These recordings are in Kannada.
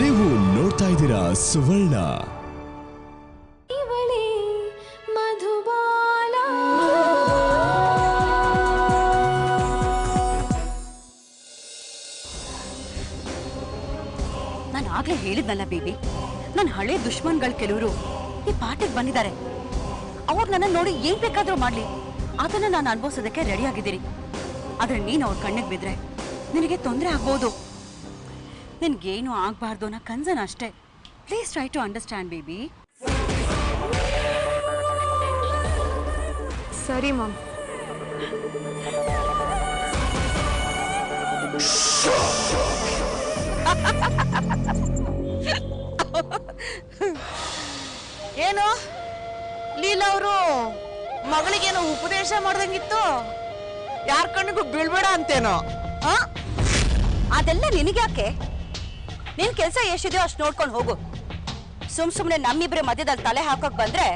ನೀವು ನೋಡ್ತಾ ಇದ್ದೀರಾ ಸುವರ್ಣ. ನಾನು ಆಗ್ಲೇ ಹೇಳಿದ್ನಲ್ಲ ಬೇಬಿ, ನನ್ನ ಹಳೆ ದುಶ್ಮನ್ಗಳು ಕೆಲವರು ಈ ಪಾಠಕ್ಕೆ ಬಂದಿದ್ದಾರೆ. ಅವ್ರು ನನ್ನ ನೋಡಿ ಏನ್ ಬೇಕಾದ್ರೂ ಮಾಡ್ಲಿ, ಅದನ್ನ ನಾನು ಅನುಭವಿಸೋದಕ್ಕೆ ರೆಡಿ ಆಗಿದ್ದೀರಿ. ಆದ್ರೆ ನೀನು ಅವ್ರ ಕಣ್ಣಿಗೆ ಬಿದ್ರೆ ನಿನಗೆ ತೊಂದರೆ ಆಗ್ಬೋದು. ನಿನ್ಗೇನು ಆಗ್ಬಾರ್ದು ಅನ್ನೋ ಕನ್ಸನ್ ಅಷ್ಟೇ. Please try to understand baby. ಸರಿ ಮಾಮ್. ಏನು ಲೀಲಾ ಅವರು ಮಗಳಿಗೇನೋ ಉಪದೇಶ ಮಾಡ್ದಂಗಿತ್ತು, ಯಾರ ಕಣ್ಣಿಗೂ ಬೀಳ್ಬೇಡ ಅಂತೇನೋ. ಅದೆಲ್ಲ ನಿನಗ್ಯಾಕೆ? ನಿನ್ ಕೆಲಸ ಎಷ್ಟಿದೆಯೋ ಅಷ್ಟು ನೋಡ್ಕೊಂಡು ಹೋಗು. ಸುಮ್ನೆ ನಮ್ಮಿಬ್ರೆ ಮಧ್ಯದಲ್ಲಿ ತಲೆ ಹಾಕೋಕ್ ಬಂದ್ರೆ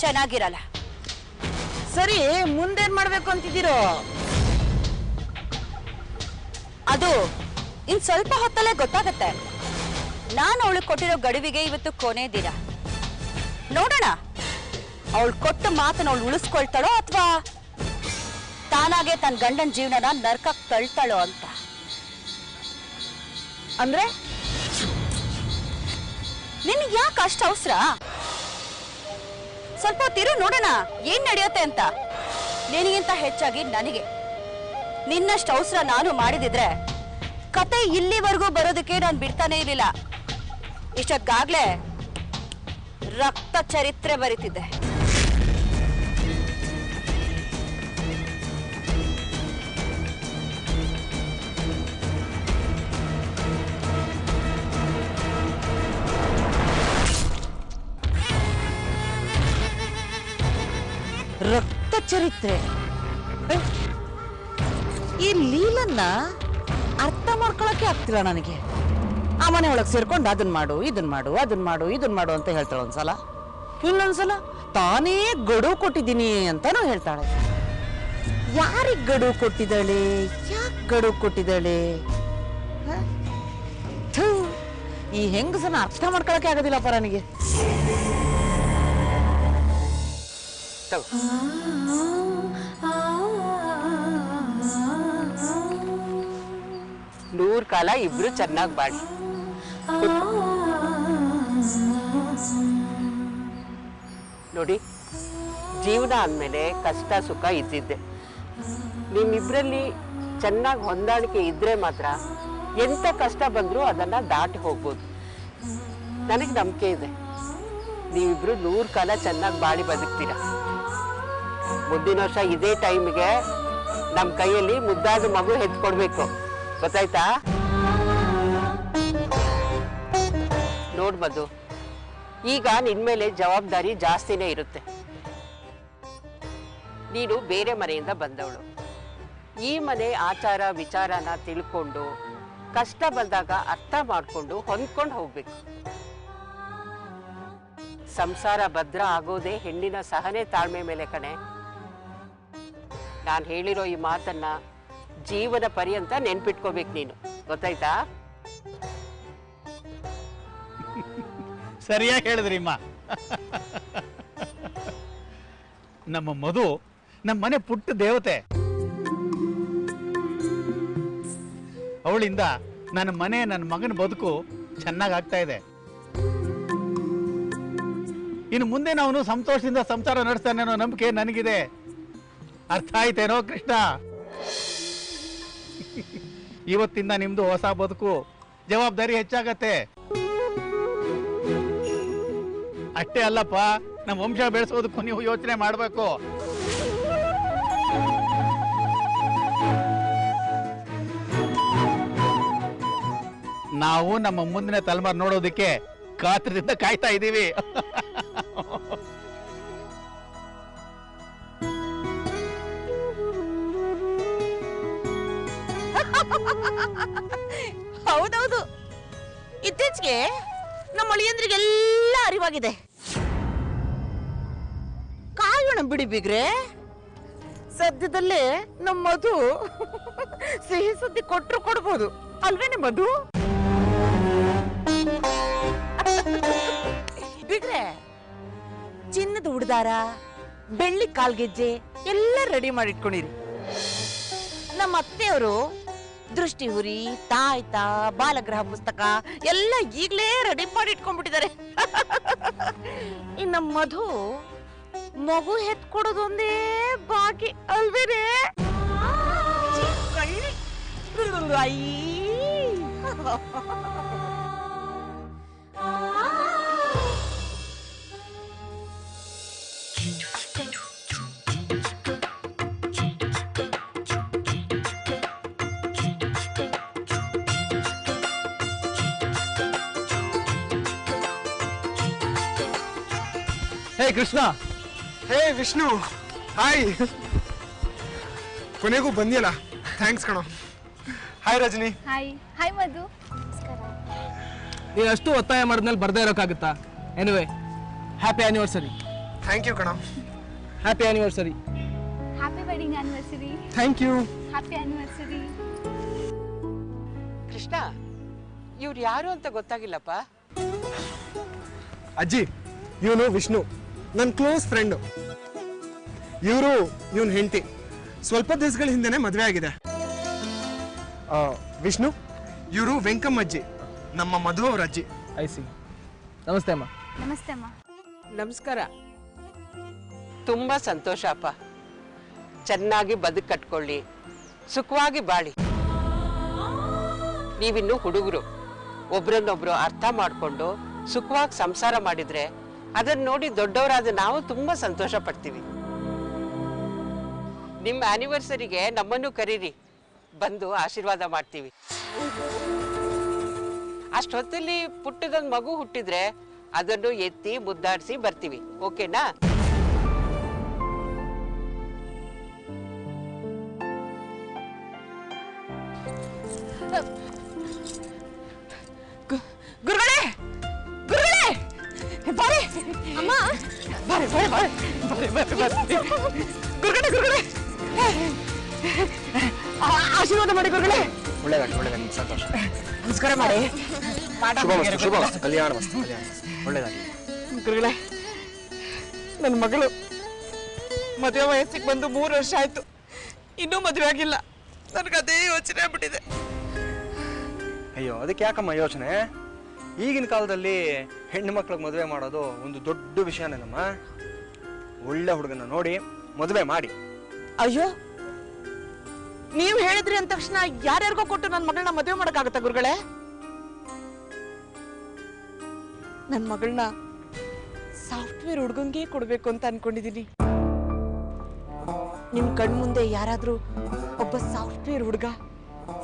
ಚೆನ್ನಾಗಿರಲ್ಲ. ಸರಿ, ಮುಂದೇನ್ ಮಾಡ್ಬೇಕು ಅಂತಿದ್ದೀರೋ? ಅದು ಇನ್ ಸ್ವಲ್ಪ ಹೊತ್ತಲ್ಲೇ ಗೊತ್ತಾಗತ್ತೆ. ನಾನು ಅವಳಿಗೆ ಕೊಟ್ಟಿರೋ ಗಡುವಿಗೆ ಇವತ್ತು ಕೊನೆ ದಿನ. ನೋಡೋಣ ಅವಳು ಕೊಟ್ಟ ಮಾತನ್ನ ಅವಳು ಉಳಿಸ್ಕೊಳ್ತಾಳೋ ಅಥವಾ ತಾನಾಗೆ ತನ್ನ ಗಂಡನ ಜೀವನನ ನರ್ಕಕ್ಕೆ ತಳ್ತಾಳೋ ಅಂತ. ಅಂದ್ರೆ ನಿನ್ಗೆ ಯಾಕೆ ಅಷ್ಟು ಅವಸರ? ಸ್ವಲ್ಪ ಹೊತ್ತಿರು, ನೋಡೋಣ ಏನ್ ನಡೆಯುತ್ತೆ ಅಂತ. ನಿನಗಿಂತ ಹೆಚ್ಚಾಗಿ ನನಗೆ ನಿನ್ನಷ್ಟು ಅವಸರ ನಾನು ಮಾಡಿದಿದ್ರೆ ಕತೆ ಇಲ್ಲಿವರೆಗೂ ಬರೋದಕ್ಕೆ ನಾನು ಬಿಡ್ತಾನೆ ಇರಲಿಲ್ಲ. ಇಷ್ಟೊತ್ತಾಗ್ಲೇ ರಕ್ತ ಚರಿತ್ರೆ ಬರೀತಿದ್ದೆ. ರಕ್ತ ಚರಿತ್ರೆ? ಈ ಲೀಲನ್ನ ಅರ್ಥ ಮಾಡ್ಕೊಳಕ್ಕೆ ಆಗ್ತಿಲ್ಲ ನನಗೆ. ಆ ಮನೆ ಒಳಗೆ ಸೇರ್ಕೊಂಡು ಅದನ್ನ ಮಾಡು, ಇದನ್ನ ಮಾಡು, ಅದನ್ನ ಮಾಡು, ಇದನ್ನ ಮಾಡು ಅಂತ ಹೇಳ್ತಾಳೆ ಒಂದ್ಸಲ. ಇನ್ನೊಂದ್ಸಲ ತಾನೇ ಗಡುವು ಕೊಟ್ಟಿದ್ದೀನಿ ಅಂತಾನು ಹೇಳ್ತಾಳೆ. ಯಾರಿಗೆ ಗಡುವು ಕೊಟ್ಟಿದ್ದಾಳೆ? ಯಾಕೆ ಗಡುವು ಕೊಟ್ಟಿದ್ದಾಳೆ? ಈ ಹೆಂಗಸನ್ನ ಅರ್ಥ ಮಾಡ್ಕೊಳಕ್ಕೆ ಆಗೋದಿಲ್ಲಪ್ಪ ನನಗೆ. ನೂರ್ ಕಾಲ ಇಬ್ರು ಚೆನ್ನಾಗಿ ಬಾಳಿ. ನೋಡಿ, ಜೀವನ ಅಂದಮೇಲೆ ಕಷ್ಟ ಸುಖ ಇದ್ದಿದ್ದೆ. ನಿಮ್ಮಿಬ್ರಲ್ಲಿ ಚೆನ್ನಾಗಿ ಹೊಂದಾಣಿಕೆ ಇದ್ರೆ ಮಾತ್ರ ಎಂತ ಕಷ್ಟ ಬಂದರೂ ಅದನ್ನ ದಾಟಿ ಹೋಗ್ಬೋದು. ನನಗೆ ನಂಬಿಕೆ ಇದೆ, ನೀವಿಬ್ರು 100 ಕಾಲ ಚೆನ್ನಾಗಿ ಬಾಳಿ ಬದುಕ್ತೀರ. ಮುಂದಿನ ವರ್ಷ ಇದೇ ಟೈಮಿಗೆ ನಮ್ಮ ಕೈಯಲ್ಲಿ ಮುದ್ದಾದ ಮಗು ಹೆತ್ಕೊಡ್ಬೇಕು, ಗೊತ್ತಾಯ್ತಾ? ನೋಡ್ ಮಧು, ಈಗ ನಿನ್ಮೇಲೆ ಜವಾಬ್ದಾರಿ ಜಾಸ್ತಿನೇ ಇರುತ್ತೆ. ನೀನು ಬೇರೆ ಮನೆಯಿಂದ ಬಂದವಳು. ಈ ಮನೆ ಆಚಾರ ವಿಚಾರನ ತಿಳ್ಕೊಂಡು ಕಷ್ಟ ಬಂದಾಗ ಅರ್ಥ ಮಾಡ್ಕೊಂಡು ಹೊಂದ್ಕೊಂಡು ಹೋಗ್ಬೇಕು. ಸಂಸಾರ ಭದ್ರ ಆಗೋದೇ ಹೆಣ್ಣಿನ ಸಹನೆ ತಾಳ್ಮೆ ಮೇಲೆ ಕಣೆ. ನಾನು ಹೇಳಿರೋ ಈ ಮಾತನ್ನ ಜೀವನ ಪರ್ಯಂತ ನೆನ್ಪಿಟ್ಕೋಬೇಕು ನೀನು, ಗೊತ್ತಾಯ್ತಾ? ಸರಿಯಾಗಿ ಹೇಳಿದ್ರಿಮ್ಮ. ನಮ್ಮ ಮಧು ನಮ್ಮ ಮನೆ ಪುಟ್ಟ ದೇವತೆ. ಅವಳಿಂದ ನನ್ನ ಮನೆ, ನನ್ನ ಮಗನ ಬದುಕು ಚೆನ್ನಾಗಿ ಆಗ್ತಾ ಇದೆ. ಇನ್ನು ಮುಂದೆ ನಾವು ಸಂತೋಷದಿಂದ ಸಂಸಾರ ನಡೆಸ್ತಾನೆ ಅನ್ನೋ ನಂಬಿಕೆ ನನಗಿದೆ. ಅರ್ಥ ಆಯ್ತೇನೋ ಕೃಷ್ಣ? ಇವತ್ತಿಂದ ನಿಮ್ದು ಹೊಸ ಬದುಕು, ಜವಾಬ್ದಾರಿ ಹೆಚ್ಚಾಗತ್ತೆ. ಅಷ್ಟೇ ಅಲ್ಲಪ್ಪ, ನಮ್ಮ ವಂಶ ಬೆಳೆಸೋದಕ್ಕೂ ನೀವು ಯೋಚನೆ ಮಾಡಬೇಕು. ನಾವು ನಮ್ಮ ಮುಂದಿನ ತಲೆಮಾರು ನೋಡೋದಕ್ಕೆ ಕಾತ್ರದಿಂದ ಕಾಯ್ತಾ ಇದ್ದೀವಿ. ಹೌದೌದು, ಇತ್ತೀಚೆಗೆ ನಮ್ಮ ಅಳಿಯಂದ್ರಿಗೆಲ್ಲ ಅರಿವಾಗಿದೆ. ಕಾಯೋಣ ಬಿಡಿ ಬಿಗ್ರೆ, ಸದ್ಯದಲ್ಲೇ ನಮ್ಮ ಮಧು ಸಿಹಿ ಸುದ್ದಿ ಕೊಟ್ರು ಕೊಡ್ಬೋದು ಅಲ್ವೇನೆ ಮಧು? ಬಿಡ್ರೆ ಚಿನ್ನದ ಉಡ್ದಾರ, ಬೆಳ್ಳಿ ಕಾಲ್ಗೆಜ್ಜೆ ಎಲ್ಲ ರೆಡಿ ಮಾಡಿ ಇಟ್ಕೊಂಡಿರಿ. ನಮ್ಮ ಅತ್ತೆಯವರು ದೃಷ್ಟಿ ಹುರಿ, ತಾಯ್ತ, ಬಾಲಗ್ರಹ ಪುಸ್ತಕ ಎಲ್ಲ ಈಗ್ಲೇ ರೆಡಿ ಮಾಡಿ ಇಟ್ಕೊಂಡ್ಬಿಟ್ಟಿದ್ದಾರೆ. ಇನ್ನು ಮಧು ಮಗು ಹೆತ್ಕೊಡೋದೊಂದೇ ಬಾಕಿ ಅಲ್ವೇನೆ? Hey Krishna. Hey Vishnu, hi. ಕೊನೆಗೂ ಬಂದಿಯಲ್ಲ, ಥ್ಯಾಂಕ್ಸ್ ಕಣೋ. Hi Rajani. Hi. Hi Madhu. ನೀನು ಅಷ್ಟು ಒತ್ತಾಯ ಮಾಡಿದ್ಮೇಲೆ ಬರ್ದೇ ಇರೋಕ್ಕಾಗುತ್ತಾ? Anyway, happy anniversary. Thank you ಕಣೋ. Happy anniversary. Happy wedding anniversary. Thank you. Happy anniversary. Krishna, ಇವ್ರು ಯಾರು ಅಂತ ಗೊತ್ತಾಗಿಲ್ಲಪ್ಪ. ಅಜ್ಜಿ, ಇವನು ವಿಷ್ಣು, ನನ್ನ ಕ್ಲೋಸ್ ಫ್ರೆಂಡು. ಇವನ್ ಹೆಂಡತಿ. ಸ್ವಲ್ಪ ದಿವಸಗಳ ಹಿಂದೆನೆ ಮದುವೆ ಆಗಿದೆ. ವಿಷ್ಣು, ಇವರು ವೆಂಕಮ್ಮ ಅಜ್ಜಿ, ನಮ್ಮ ಮಧು ಅವ್ರ ಅಜ್ಜಿ. ಐಸಿ. ನಮಸ್ತೆ ಅಮ್ಮ. ನಮಸ್ತೆ ಅಮ್ಮ. ನಮಸ್ಕಾರ. ತುಂಬಾ ಸಂತೋಷ ಅಪ್ಪ. ಚೆನ್ನಾಗಿ ಬದುಕು ಕಟ್ಕೊಳ್ಳಿ, ಸುಖವಾಗಿ ಬಾಳಿ. ನೀವಿನ್ನು ಹುಡುಗರು, ಒಬ್ರನ್ನೊಬ್ರು ಅರ್ಥ ಮಾಡ್ಕೊಂಡು ಸುಖವಾಗಿ ಸಂಸಾರ ಮಾಡಿದ್ರೆ ಅದನ್ನ ನೋಡಿ ದೊಡ್ಡವರಾದ ನಾವು ತುಂಬಾ ಸಂತೋಷ ಪಡ್ತೀವಿ. ನಿಮ್ಮ ಆನಿವರ್ಸರಿಗೆ ನಮ್ಮನ್ನು ಕರೀರಿ, ಬಂದು ಆಶೀರ್ವಾದ ಮಾಡ್ತೀವಿ. ಅಷ್ಟೊತ್ತಲ್ಲಿ ಪುಟ್ಟದೊಂದು ಮಗು ಹುಟ್ಟಿದ್ರೆ ಅದನ್ನು ಎತ್ತಿ ಮುದ್ದಾಡಿಸಿ ಬರ್ತೀವಿ. ಓಕೆನಾ? ಗುರುಗಳೇ, ಗುರುಗಳೇ, ಬಾರಿ ಅಮ್ಮ, ಬಾರಿ ಬಾರಿ ಬಾರಿ ಬಾರಿ ಬಾರಿ ಬಾರಿ. ಗುರುಗಳೇ, ಗುರುಗಳೇ, ಆಶೀರ್ವಾದ ಮಾಡಿ ಗುರುಗಳೇ. ಒಳ್ಳೇದಾಗಿ, ಒಳ್ಳೇದಾಗಿ, ಸಂತೋಷ. ನಮಸ್ಕಾರ ಮಾಡಿ. ಕಲ್ಯಾಣ ಮಸ್ತು, ಕಲ್ಯಾಣ ಒಳ್ಳೇದಾಗಿ. ಗುರುಗಳೇ, ನನ್ನ ಮಗಳು ಮದುವೆ ವಯಸ್ಸಿಗೆ ಬಂದು 3 ವರ್ಷ ಆಯ್ತು, ಇನ್ನೂ ಮದುವೆ ಆಗಿಲ್ಲ. ನನಗೆ ಅದೇ ಯೋಚನೆ ಆಗ್ಬಿಟ್ಟಿದೆ. ಅಯ್ಯೋ, ಅದಕ್ಕೆ ಯಾಕಮ್ಮ ಯೋಚನೆ? ಈಗಿನ ಕಾಲದಲ್ಲಿ ಹೆಣ್ಣು ಮಕ್ಳಿಗೆ ಮದುವೆ ಮಾಡೋದು ಒಂದು ದೊಡ್ಡ ವಿಷಯನೇನಮ್ಮ. ಒಳ್ಳೆ ಹುಡುಗನ ನೋಡಿ ಮದುವೆ ಮಾಡಿ. ಅಯ್ಯೋ, ನೀವು ಹೇಳಿದ್ರಿ ಅಂದ ತಕ್ಷಣ ಯಾರ್ಯಾರಿಗೋ ಕೊಟ್ಟು ನನ್ನ ಮಗಳನ್ನ ಮದುವೆ ಮಾಡಕ್ಕಾಗತ್ತಾ ಗುರುಗಳೇ? ನನ್ನ ಮಗಳನ್ನ ಸಾಫ್ಟ್ವೇರ್ ಹುಡುಗಂಗೆ ಕೊಡ್ಬೇಕು ಅಂತ ಅನ್ಕೊಂಡಿದೀನಿ. ನಿಮ್ ಕಣ್ಮುಂದೆ ಯಾರಾದ್ರೂ ಒಬ್ಬ ಸಾಫ್ಟ್ವೇರ್ ಹುಡುಗ,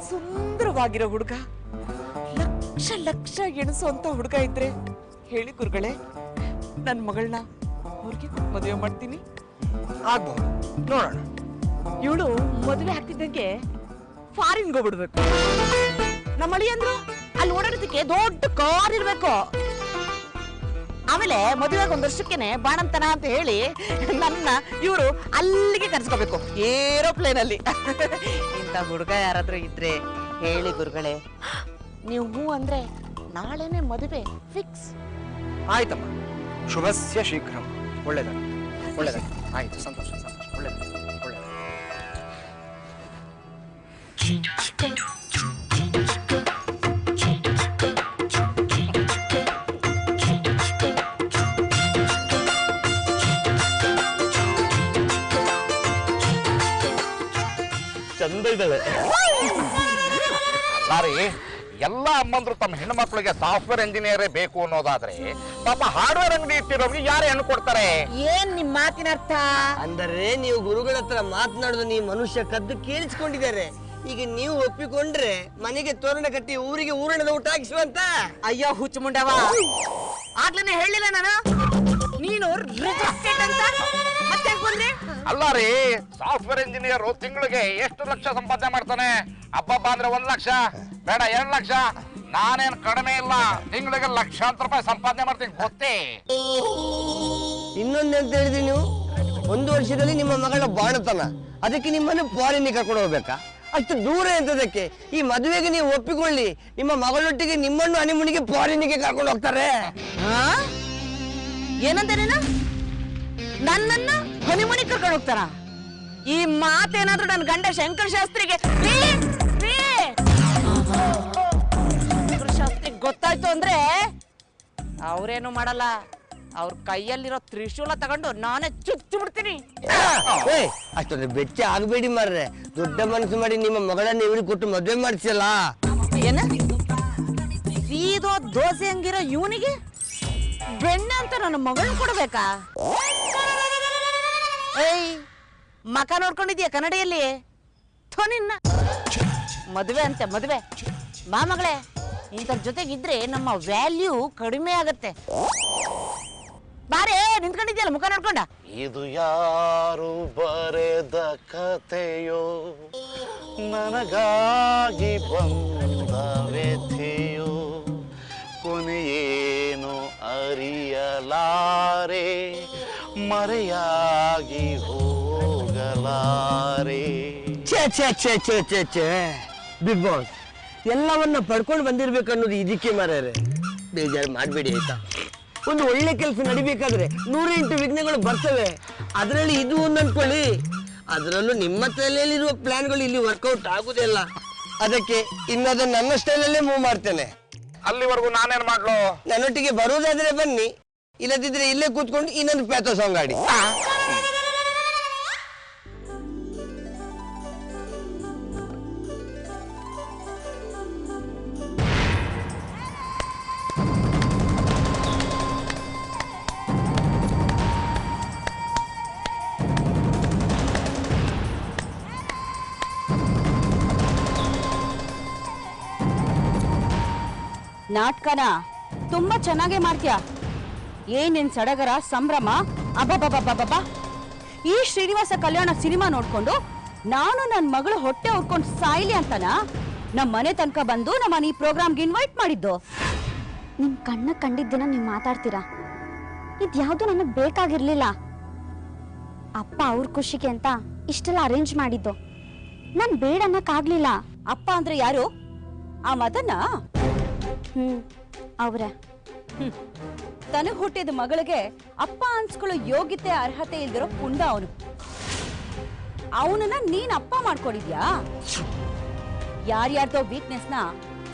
ಸುಂದರವಾಗಿರೋ ಹುಡುಗ, ಲಕ್ಷ ಲಕ್ಷ ಎಣಿಸುವಂತ ಹುಡುಗ ಇದ್ರೆ ಹೇಳಿ ಗುರುಗಳೇ, ನನ್ನ ಮಗಳನ್ನ ಅವ್ರಿಗೆ ಮದುವೆ ಮಾಡ್ತೀನಿ. ಆಗ್ಬಹುದು, ನೋಡೋಣ. ಇವಳು ಮದುವೆ ಆಗ್ತಿದ್ದಂಗೆ ಫಾರಿನ್ಗೆ ಹೋಗ್ಬಿಡ್ಬೇಕು. ನಮ್ಮ ಅಳಿಯಂದ್ರು ಅಲ್ಲಿ ಓಡಾಡೋದಕ್ಕೆ ದೊಡ್ಡ ಕಾರ್ ಇರ್ಬೇಕು. ಆಮೇಲೆ ಮದುವೆಗೆ 1 ವರ್ಷಕ್ಕೇನೆ ಬಾಣಂತನ ಅಂತ ಹೇಳಿ ನನ್ನ ಇವರು ಅಲ್ಲಿಗೆ ಕರ್ಸ್ಕೋಬೇಕು, ಏರೋಪ್ಲೇನ್ ಅಲ್ಲಿ. ಇಂಥ ಹುಡುಗ ಯಾರಾದ್ರೂ ಇದ್ರೆ ಹೇಳಿ ಗುರುಗಳೇ. ನೀವು ಹೂ ಅಂದ್ರೆ ನಾಳೆನೆ ಮದುವೆ ಫಿಕ್ಸ್. ಆಯ್ತಮ್ಮ, ಶುಭಸ್ಯ ಶೀಘ್ರಂ. ಒಳ್ಳೇದಾಗಿ, ಒಳ್ಳೇದಾಗಿ. ಆಯ್ತು, ಸಂತೋಷ, ಸಂತೋಷ. ಒಳ್ಳೇದಾಗಿ, ಒಳ್ಳೇದಾಗಿ. ಚಂದ ಇದ್ದಾಳೆ. ಸಾರಿ, ಎಲ್ಲ ಅಮ್ಮಂದ್ರು ತಮ್ಮ ಹೆಣ್ಣು ಮಕ್ಕಳಿಗೆ ಸಾಫ್ಟ್ವೇರ್ ಇಂಜಿನಿಯರೇ ಬೇಕು ಅನ್ನೋದಾದ್ರೆ ಪಾಪ ಹಾರ್ಡ್ವೇರ್ ಅಂಗಡಿ ಇಟ್ಟಿರೋರಿಗೆ ಯಾರು ಹೆಣ್ಣು ಕೊಡ್ತಾರೆ? ಏನ್ ನಿಮ್ ಮಾತಿನ ಅರ್ಥ? ಅಂದರೆ ನೀವು ಗುರುಗಳ ಹತ್ರ ಮಾತನಾಡೋದು ನೀವು ಮನುಷ್ಯ ಕದ್ದು ಕೇಳಿಸ್ಕೊಂಡಿದ್ದಾರೆ. ಈಗ ನೀವು ಒಪ್ಪಿಕೊಂಡ್ರೆ ಮನೆಗೆ ತೋರಣ ಕಟ್ಟಿ ಊರಿಗೆ ಊರಣದ ಊಟ ಹಾಕಿಸುವಂತ. ಅಯ್ಯೋ ಹುಚ್ಚು ಮುಂಡವ, ಆಗ್ಲೇನೆ ಹೇಳಿಲ್ಲ ನಾನು ನೀನು ರಿಜೆಕ್ಟೆಡ್ ಅಂತ. ಮತ್ತೆ ಬಂದ್ರೆ ಅಲ್ಲ ರೀ, ಸಾಫ್ಟ್ವೇರ್ ಇಂಜಿನಿಯರ್ ತಿಂಗಳಿಗೆ ಎಷ್ಟು ಲಕ್ಷ ಸಂಪಾದನೆ ಮಾಡ್ತಾನೆ? ಹಬ್ಬ ಅಂದ್ರೆ 1 ಲಕ್ಷ, ಬೇಡ 2 ಲಕ್ಷ. ನಾನೇನ್ ಕಡಿಮೆ ಇಲ್ಲ, ತಿಂಗಳಿಗೆ ಲಕ್ಷಾಂತರ ರೂಪಾಯಿ ಸಂಪಾದನೆ ಮಾಡ್ತೀನಿ, ಗೊತ್ತೇ? ಇನ್ನೊಂದೆಂತ ಹೇಳಿದ್ರಿ ನೀವು? 1 ವರ್ಷದಲ್ಲಿ ನಿಮ್ಮ ಮಗಳ ಬಾಣತನ ಅದಕ್ಕೆ ನಿಮ್ಮನ್ನು ಫಾರಿನ್ಗೆ ಕರ್ಕೊಂಡು ಹೋಗ್ಬೇಕಾ? ಅಷ್ಟು ದೂರ ಎಂತದಕ್ಕೆ? ಈ ಮದುವೆಗೆ ನೀವು ಒಪ್ಪಿಕೊಳ್ಳಿ, ನಿಮ್ಮ ಮಗಳೊಟ್ಟಿಗೆ ನಿಮ್ಮನ್ನು ಹನಿಮೂನಿಗೆ ಫಾರಿನ್ಗೆ ಕರ್ಕೊಂಡು ಹೋಗ್ತಾರೆ. ಏನಂತ ನೀನು? ನನ್ನನ್ನ ಹನಿಮೂನಿಗೆ ಕರ್ಕೊಂಡು ಹೋಗ್ತಾರ? ಈ ಮಾತೇನಾದ್ರೂ ನನ್ನ ಗಂಡ ಶಂಕರ ಶಾಸ್ತ್ರಿಗೆ ಶಾಸ್ತ್ರಿಗೆ ಗೊತ್ತಾಯ್ತು ಅಂದ್ರೆ ಅವ್ರೇನು ಮಾಡಲ್ಲ. ಅವ್ರ ಕೈಯಲ್ಲಿರೋ ತ್ರಿಶೂಲ ತಗೊಂಡು ನಾನೇ ಚುಚ್ಚು ಬಿಡ್ತೀನಿ. ಅಷ್ಟೊಂದು ಬೆಚ್ಚ ಆಗಬೇಡಿ ಮಾರ್ರೆ. ದೊಡ್ಡ ಮನಸ್ಸು ಮಾಡಿ ನಿಮ್ಮ ಮಗಳನ್ನ ಇವ್ರಿಗೆ ಕೊಟ್ಟು ಮದುವೆ ಮಾಡಿಸಲ್ಲ. ಏನ ಸೀದೋ ದೋಸೆ ಹಂಗಿರೋ ಇವನಿಗೆ ಬೆಣ್ಣೆ ಅಂತ ನನ್ನ ಮಗಳನ್ನ ಕೊಡ್ಬೇಕಾ? ಏಯ್, ಮಕ ನೋಡ್ಕೊಂಡಿದ್ಯಾ ಕನ್ನಡಿಯಲ್ಲಿ? ನಿನ್ನ ಮದುವೆ ಅಂತೆ ಮದುವೆ. ಬಾ ಮಗಳೇ, ಇಂಥರ ಜೊತೆಗಿದ್ರೆ ನಮ್ಮ ವ್ಯಾಲ್ಯೂ ಕಡಿಮೆ ಆಗತ್ತೆ. ಬಾರೇ, ನಿಂತ್ಕೊಂಡಿದ್ಯಲ್ಲ ಮುಖ ನೋಡ್ಕೊಂಡ. ಇದು ಯಾರು ಬರೆದ ಕಥೆಯೋ, ನನಗಾಗಿ ಬಂದ ವ್ಯಥೆಯೋ, ಕೊನೆಯೇನು ಅರಿಯಲಾರೆ, ಮರೆಯಾಗಿ ಹೋಗಲಾರೆ. ಬಿಗ್ ಬಾಸ್, ಎಲ್ಲವನ್ನ ಪಡ್ಕೊಂಡು ಬಂದಿರ್ಬೇಕನ್ನೋದು ಇದಕ್ಕೆ ಮಾರ್ರೆ. ಬೇಜಾರು ಮಾಡಬೇಡಿ ಆಯ್ತಾ? ಒಂದು ಒಳ್ಳೆ ಕೆಲಸ ನಡಿಬೇಕಾದ್ರೆ 108 ವಿಘ್ನಗಳು ಬರ್ತವೆ. ಅದರಲ್ಲಿ ಇದು ಒಂದು ಅನ್ಕೊಳ್ಳಿ. ಅದರಲ್ಲೂ ನಿಮ್ಮ ತಲೆಯಲ್ಲಿರುವ ಪ್ಲಾನ್ಗಳು ಇಲ್ಲಿ ವರ್ಕೌಟ್ ಆಗುದಿಲ್ಲ. ಅದಕ್ಕೆ ಇನ್ನದನ್ನ ನನ್ನ ಸ್ಟೈಲಲ್ಲೇ ಮೂವ್ ಮಾಡ್ತೇನೆ. ಅಲ್ಲಿವರೆಗೂ ನಾನೇನ್ ಮಾಡ್ಲು? ನನ್ನೊಟ್ಟಿಗೆ ಬರೋದಾದ್ರೆ ಬನ್ನಿ, ಇಲ್ಲದಿದ್ರೆ ಇಲ್ಲೇ ಕೂತ್ಕೊಂಡು ಇನ್ನೊಂದು ಪ್ಯಾಥೋ ಸಾಂಗ್ ಆಡಿ. ನಾಟಕನ ತುಂಬಾ ಚೆನ್ನಾಗೇ ಮಾಡ್ತೀಯ. ಏನೇನ್ ಸಡಗರ ಸಂಭ್ರಮ. ಅಬ್ಬಬ್ಬಬ್ಬಬ್ಬ, ಈ ಶ್ರೀನಿವಾಸ ಕಲ್ಯಾಣ ಸಿನಿಮಾ ನೋಡ್ಕೊಂಡು ನಾನು ನನ್ನ ಮಗಳು ಹೊಟ್ಟೆ ಉರ್ಕೊಂಡು ಸಾಯ್ಲಿ ಅಂತನ ನಮ್ಮ ಮನೆ ತನಕ ಬಂದು ನಮ್ಮನ್ನ ಈ ಪ್ರೋಗ್ರಾಮ್ಗೆ ಇನ್ವೈಟ್ ಮಾಡಿದ್ದು. ನಿಮ್ ಕಣ್ಣ ಕಂಡಿದ್ದನ್ನ ನೀವು ಮಾತಾಡ್ತೀರಾ? ಇದ್ಯಾವುದು ನನಗೆ ಬೇಕಾಗಿರ್ಲಿಲ್ಲ. ಅಪ್ಪ ಅವ್ರ ಖುಷಿಗೆ ಅಂತ ಇಷ್ಟೆಲ್ಲ ಅರೇಂಜ್ ಮಾಡಿದ್ದು. ನಾನು ಬೇಡ ಅನ್ನಕ್ಕಾಗ್ಲಿಲ್ಲ. ಅಪ್ಪ ಅಂದ್ರೆ ಯಾರು? ಆ ಮದನ? ಅವ್ರೆ. ತನಗ್ ಹುಟ್ಟಿದ ಮಗಳಿಗೆ ಅಪ್ಪ ಅನ್ಸ್ಕೊಳ್ಳೋ ಯೋಗ್ಯತೆ ಅರ್ಹತೆ ಇಲ್ದಿರೋ ಪುಂಡ ಅವನು. ಅವನನ್ನ ನೀನ್ ಅಪ್ಪ ಮಾಡ್ಕೊಂಡಿದ್ಯಾ? ಯಾರ್ಯಾರ್ದೋ ವೀಕ್ನೆಸ್ ನ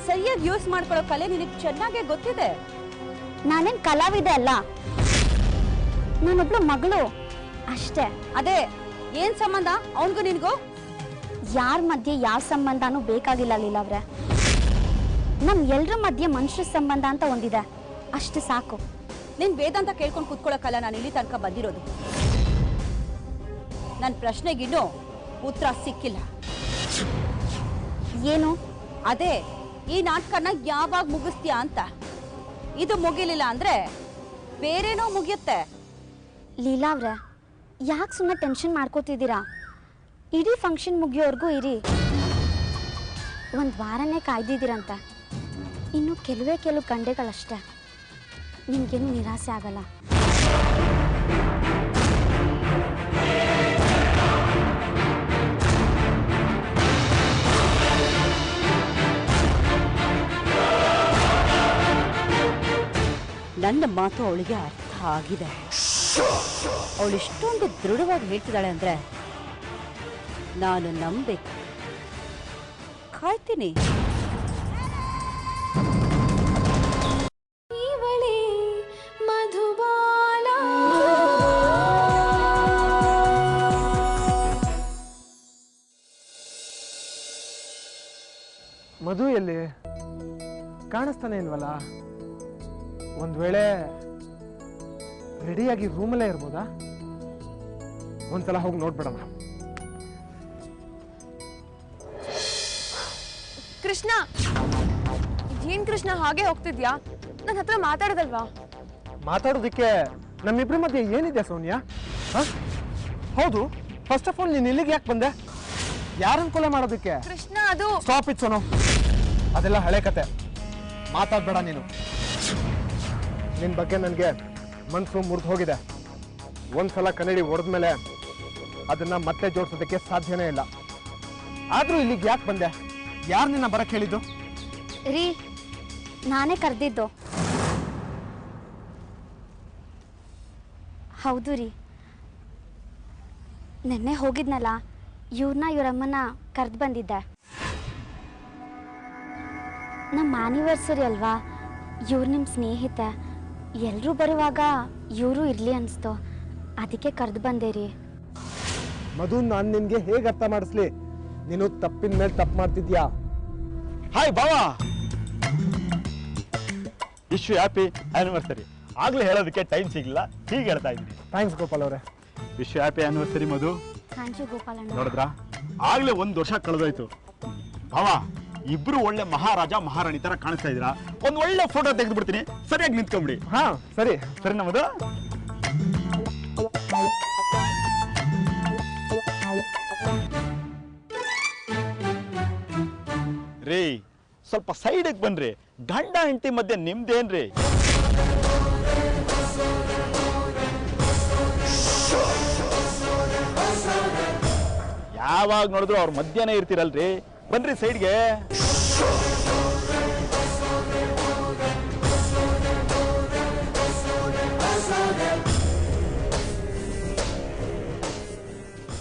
ಸರಿಯಾಗಿ ಯೂಸ್ ಮಾಡ್ಕೊಳ್ಳೋ ಕಲೆ ನಿನಗೆ ಚೆನ್ನಾಗೇ ಗೊತ್ತಿದೆ. ನಾನೇನ್ ಕಲಾವಿದೆ ಅಲ್ಲ, ನಾನೊಬ್ಳು ಮಗಳು ಅಷ್ಟೇ. ಅದೇ, ಏನ್ ಸಂಬಂಧ ಅವನ್ಗೂ ನಿನ್ಗೂ? ಯಾರ ಮಧ್ಯೆ ಯಾವ ಸಂಬಂಧನೂ ಬೇಕಾಗಿಲ್ಲ ಲೀಲಾವ್ರೆ. ನಮ್ ಎಲ್ರ ಮಧ್ಯೆ ಮನುಷ್ಯ ಸಂಬಂಧ ಅಂತ ಒಂದಿದೆ, ಅಷ್ಟು ಸಾಕು. ನಿನ್ ವೇದಾಂತ ಕೇಳ್ಕೊಂಡು ಕುತ್ಕೊಳ್ಳೋಕಲ್ಲ ನಾನು ಇಲ್ಲಿ ತನಕ ಬಂದಿರೋದು. ನನ್ನ ಪ್ರಶ್ನೆಗಿನ್ನೂ ಉತ್ತರ ಸಿಕ್ಕಿಲ್ಲ. ಏನು? ಅದೇ, ಈ ನಾಟಕನ ಯಾವಾಗ ಮುಗಿಸ್ತೀಯಾ ಅಂತ. ಇದು ಮುಗಿಲಿಲ್ಲ ಅಂದ್ರೆ ಬೇರೇನೋ ಮುಗಿಯುತ್ತೆ. ಲೀಲಾವ್ರೆ, ಯಾಕೆ ಸುಮ್ಮನೆ ಟೆನ್ಷನ್ ಮಾಡ್ಕೋತಿದ್ದೀರಾ? ಇಡೀ ಫಂಕ್ಷನ್ ಮುಗಿಯೋರ್ಗೂ ಇರಿ. ಒಂದು ವಾರನೇ ಕಾಯ್ದಿದ್ದೀರಂತ. ಇನ್ನು ಕೆಲವು ಗಂಟೆಗಳಷ್ಟೇ. ನಿಮ್ಗೇನು ನಿರಾಸೆ ಆಗಲ್ಲ. ನನ್ನ ಮಾತು ಅವಳಿಗೆ ಅರ್ಥ ಆಗಿದೆ. ಅವಳು ಇಷ್ಟೊಂದು ದೃಢವಾಗಿ ಹೇಳ್ತಿದ್ದಾಳೆ ಅಂದ್ರೆ ನಾನು ನಂಬಬೇಕು. ಕಾಯ್ತೀನಿ. ಮಧು ಎಲ್ಲಿ ಕಾಣಿಸ್ತಾನೆ ಇಲ್ವಲ್ಲ? ಒಂದ್ ವೇಳೆ ರೆಡಿಯಾಗಿ ರೂಮಲ್ಲೇ ಇರ್ಬೋದಾ? ಒಂದ್ಸಲ ಹೋಗಿ ನೋಡ್ಬಿಡೋಣ. ಕೃಷ್ಣ, ಏನ್ ಕೃಷ್ಣ ಹಾಗೆ ಹೋಗ್ತಿದ್ಯಾ? ನನ್ನ ಹತ್ರ ಮಾತಾಡೋದಲ್ವಾ? ಮಾತಾಡೋದಿಕ್ಕೆ ನಮ್ಮಿಬ್ರ ಮಧ್ಯೆ ಏನಿದೆ ಸೋನಿಯಾ? ಹೌದು, ಫಸ್ಟ್ ಆಫ್ ಆಲ್ ನೀನ್ ಇಲ್ಲಿಗೆ ಯಾಕೆ ಬಂದೆ? ಯಾರನ್ನ ಕೊಲೆ ಮಾಡೋದಕ್ಕೆ? ಕೃಷ್ಣ, ಅದು ಸ್ಟಾಪ್ ಇಟ್ ಸೋನು, ಅದೆಲ್ಲ ಹಳೆ ಕತೆ. ಮಾತಾಡ್ಬೇಡ ನೀನು. ನಿನ್ ಬಗ್ಗೆ ನನಗೆ ಮನ್ಸು ಮುರಿದು ಹೋಗಿದೆ. ಒಂದ್ಸಲ ಕನ್ನಡಿ ಹೊಡೆದ್ಮೇಲೆ ಅದನ್ನ ಮತ್ತೆ ಜೋಡಿಸೋದಕ್ಕೆ ಸಾಧ್ಯನೇ ಇಲ್ಲ. ಆದ್ರೂ ಇಲ್ಲಿಗೆ ಯಾಕೆ ಬಂದೆ? ಯಾರು ನಿನ್ನ ಬರಕ್ಕೆ ಹೇಳಿದ್ದು? ರೀ, ನಾನೇ ಕರೆದಿದ್ದು. ಹೌದು ರೀ, ನೆನ್ನೆ ಹೋಗಿದ್ನಲ್ಲ, ಇವರಮ್ಮನ ಕರೆದು ಬಂದಿದ್ದೆ. ನಮ್ಮ ಆನಿವರ್ಸರಿ ಅಲ್ವಾ, ಇವ್ರು ನಿಮ್ಮ ಸ್ನೇಹಿತೆ, ಎಲ್ಲರೂ ಬರುವಾಗ ಇವರು ಇರಲಿ ಅನಿಸ್ತು, ಅದಕ್ಕೆ ಕರೆದು ಬಂದೆ ರೀ. ಮಧು, ನಾನು ನಿನ್ಗೆ ಹೇಗೆ ಅರ್ಥ ಮಾಡಿಸ್ಲಿ? ನೀನು ತಪ್ಪಿನ ಮೇಲೆ ತಪ್ಪು ಮಾಡ್ತಿದ್ಯಾ. Hi Bawa, wish you happy anniversary. ಆಗ್ಲೇ ಹೇಳೋದಕ್ಕೆ ಟೈಮ್ ಸಿಗಲಿಲ್ಲ, ಹೀಗೆ ಹೇಳ್ತಾ ಇದ್ದೀನಿ. ಥ್ಯಾಂಕ್ಸ್ ಗೋಪಾಲ್ ಅವರೇ. Wish you happy anniversary Madhu. Thank you ಗೋಪಾಲಣ್ಣ. ನೋಡಿದ್ರಾ, ಆಗ್ಲೇ 1 ವರ್ಷ ಕಳೆದೋಯ್ತು. ಬಾವಾ, ಇಬ್ರು ಒಳ್ಳೆ ಮಹಾರಾಜ ಮಹಾರಾಣಿ ತರ ಕಾಣಿಸ್ತಾ ಇದ್ದೀರಾ. ಒಂದು ಒಳ್ಳೆ ಫೋಟೋ ತೆಗೆದು ಬಿಡ್ತೀನಿ, ಸರಿಯಾಗಿ ನಿಂತ್ಕೊಂಬಿಡಿ. ಹಾ ಸರಿ ಸರಿ ನಮ್ಮದು. ರೀ, ಸ್ವಲ್ಪ ಸೈಡಿಗೆ ಬನ್ರಿ. ಗಂಡ ಹೆಂಡತಿ ಮಧ್ಯೆ ನಿಮ್ದೇನ್ರಿ? ಯಾವಾಗ ನೋಡಿದ್ರು ಅವ್ರ ಮಧ್ಯಾಹ್ನ ಇರ್ತೀರಲ್ರಿ, ಬನ್ರಿ ಸೈಡ್ಗೆ.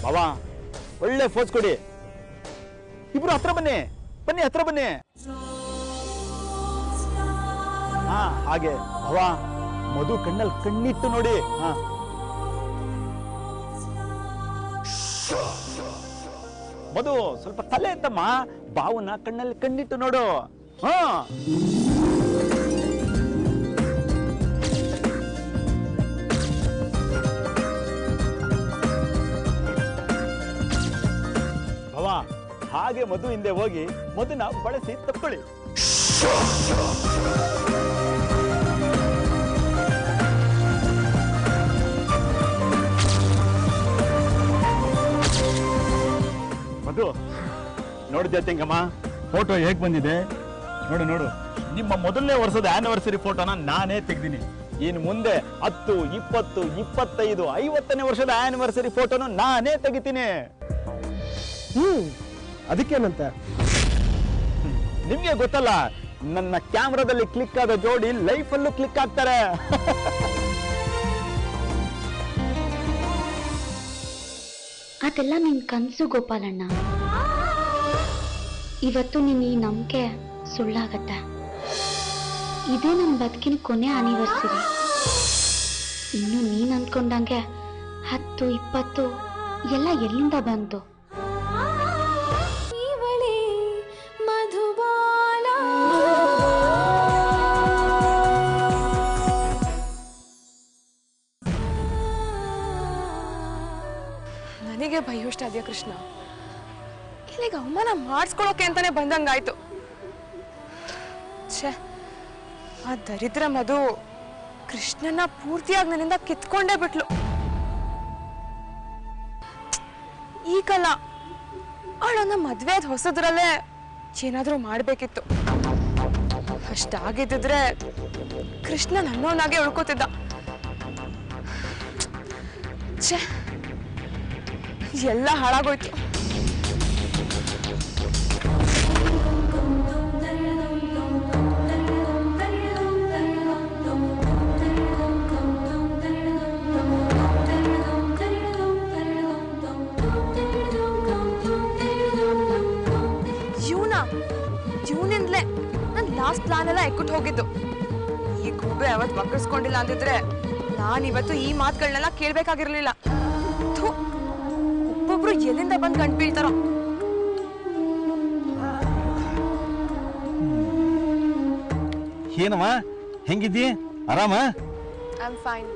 ಬಾವಾ, ಒಳ್ಳೆ ಫೋಸ್ ಕೊಡಿ. ಇಬ್ರು ಹತ್ರ ಬನ್ನಿ, ಬನ್ನಿ ಹತ್ರ ಬನ್ನಿ. ಹಾ ಹಾಗೆ. ಭವಾ, ಮಧು ಕಣ್ಣಲ್ಲಿ ಕಣ್ಣಿಟ್ಟು ನೋಡಿ. ಹಾ, ಮಧು ಸ್ವಲ್ಪ ತಲೆ ಎತ್ತಮ್ಮ, ಬಾವನ್ನ ಕಣ್ಣಲ್ಲಿ ಕಣ್ಣಿಟ್ಟು ನೋಡು. ಹಾ, ಭವಾ, ಹಾಗೆ ಮಧು ಹಿಂದೆ ಹೋಗಿ ಮಧುನ ಬಳಸಿ ತಪ್ಕೊಳ್ಳಿ. ಮಧು, ನೋಡಿದ್ಯಾ ತಂಗಮ್ಮ, ಫೋಟೋ ಹೇಗ್ ಬಂದಿದೆ ನೋಡು. ನೋಡು, ನಿಮ್ಮ ಮೊದಲನೇ ವರ್ಷದ ಆನಿವರ್ಸರಿ ಫೋಟೋನ ನಾನೇ ತೆಗ್ದೀನಿ. ಇನ್ನು ಮುಂದೆ 10, 20, 25, 50ನೇ ವರ್ಷದ ಆನಿವರ್ಸರಿ ಫೋಟೋನು ನಾನೇ ತೆಗಿತೀನಿ. ಅದಕ್ಕೇನಂತೆ? ನಿಮ್ಗೆ ಗೊತ್ತಲ್ಲ, ನನ್ನ ಕ್ಯಾಮ್ರಾದಲ್ಲಿ ಕ್ಲಿಕ್ ಆದ ಜೋಡಿ ಲೈಫಲ್ಲೂ ಕ್ಲಿಕ್ ಆಗ್ತಾರೆ. ಅದೆಲ್ಲ ನಿನ್ ಕನ್ಸು ಗೋಪಾಲಣ್ಣ. ಇವತ್ತು ನಿನ್ನ ಈ ನಂಬಿಕೆ ಸುಳ್ಳಾಗತ್ತೆ. ಇದೇ ನನ್ನ ಬದುಕಿನ ಕೊನೆ ಆನಿವರ್ಸರಿ. ಇನ್ನು ನೀನ್ ಅಂದ್ಕೊಂಡಂಗೆ 10, 20 ಎಲ್ಲ ಎಲ್ಲಿಂದ ಬಂತು? ನನಗೆ ಭಯೋಷ್ಟ ಅದ್ಯಾ ಕೃಷ್ಣ. ಇಲ್ಲಿಗೆ ಅವಮಾನ ಮಾಡಿಸ್ಕೊಳಕ್ಕೆ ಅಂತಾನೆ ಬಂದಂಗಾಯ್ತು. ಛೇ, ಆ ದರಿದ್ರ ಮಧು ಕೃಷ್ಣನ ಪೂರ್ತಿಯಾಗಿ ನನ್ನಿಂದ ಕಿತ್ಕೊಂಡೇ ಬಿಟ್ಲು. ಈಗಲ್ಲ, ಅವಳನ್ನ ಮದ್ವೆ ಆದ ಹೊಸದ್ರಲ್ಲೇ ಏನಾದ್ರೂ ಮಾಡ್ಬೇಕಿತ್ತು. ಅಷ್ಟಾಗಿದ್ದಿದ್ರೆ ಕೃಷ್ಣ ನನ್ನವನಾಗೆ ಉಳ್ಕೋತಿದ್ದ. ಛೇ, ಎಲ್ಲ ಹಾಳಾಗೋಯ್ತು. ಇವನಿಂದಲೇ ನನ್ ಲಾಸ್ಟ್ ಪ್ಲಾನ್ ಎಲ್ಲ ಎಕ್ಕುಟ್ ಹೋಗಿದ್ದು. ಈ ಗುಬ್ಬೆ ಅವತ್ ಮಕ್ಕಳಿಸ್ಕೊಂಡಿಲ್ಲ ಅಂದಿದ್ರೆ ನಾನಿವತ್ತು ಈ ಮಾತುಗಳನ್ನೆಲ್ಲ ಕೇಳ್ಬೇಕಾಗಿರ್ಲಿಲ್ಲ. ಒಬ್ಬೊಬ್ರು ಎಲ್ಲಿಂದ ಬಂದು ಗಂಟು ಬೀಳ್ತಾರೋ. ಏನಮ್ಮ, ಹೆಂಗಿದ್ದಿ? ಆರಾಮ? I am fine.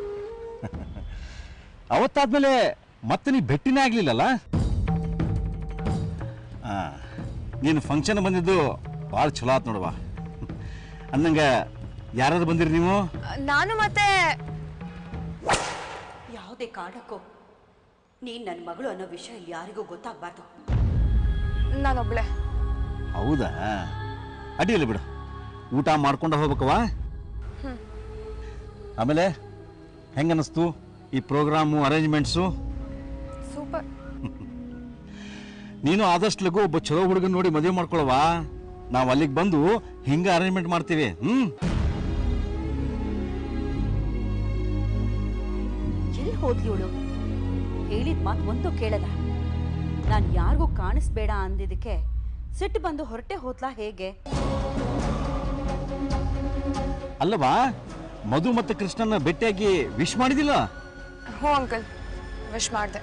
ಅವತ್ತಾದ್ಮೇಲೆ ಮತ್ತೆ ನೀ ಭೇಟಿನೇ ಆಗ್ಲಿಲ್ಲಲ್ಲ? ನೀನು ಫಂಕ್ಷನ್ ಬಂದಿದ್ದು ಭಾಳ ಚಲೋ ಆತ್ ನೋಡುವ. ಅಂದಂಗ ಯಾರಾದ್ರು ಬಂದಿರಿ ನೀವು? ನಾನು ಮತ್ತೆ ಯಾವುದೇ ಕಾರಣಕ್ಕೂ ನೀನ್ ನನ್ನ ಮಗಳು ಅನ್ನೋ ವಿಷಯ ಯಾರಿಗೂ ಗೊತ್ತಾಗಬಾರ್ದು. ನಾನೊಬ್ಳೆ. ಹೌದಾ? ಅಡ್ಡಿಲ್ಲ ಬಿಡು, ಊಟ ಮಾಡ್ಕೊಂಡು ಹೋಗ್ಬೇಕವಾ. ಆಮೇಲೆ ಹೆಂಗನ್ನಿಸ್ತು ಈ ಪ್ರೋಗ್ರಾಮು, ಅರೇಂಜ್ಮೆಂಟ್ಸು? ಸೂಪರ್. ನೀನು ಆದಷ್ಟು ಲಗು ಒಬ್ಬ ಚಲೋ ಹುಡುಗನ್ ನೋಡಿ ಮದುವೆ ಮಾಡ್ಕೊಳವಾ. ನಾವು ಅಲ್ಲಿಗೆ ಬಂದು ಹಿಂಗ ಅರೇಂಜ್ಮೆಂಟ್ ಮಾಡ್ತೀವಿ. ಎಲ್ಲಿ ಹೋದ್ಲಿ ಇವಳು? ಹೇಳಿದ ಮಾತು ಒಂದು ಕೇಳಲ್ಲ. ನಾನು ಯಾರಿಗೂ ಕಾಣಿಸ್ಬೇಡ ಅಂದಿದ್ದಕ್ಕೆ ಸಿಟ್ಟು ಬಂದು ಹೊರಟೆ ಹೋದ್ಲಾ ಹೇಗೆ? ಅಲ್ಲವಾ, ಮಧು ಮತ್ತೆ ಕೃಷ್ಣನ ಭೇಟಿಯಾಗಿ ವಿಶ್ ಮಾಡಿದಿಲ್ಲ? ಹ್ಞೂ ಅಂಕಲ್, ವಿಶ್ ಮಾಡಿದೆ.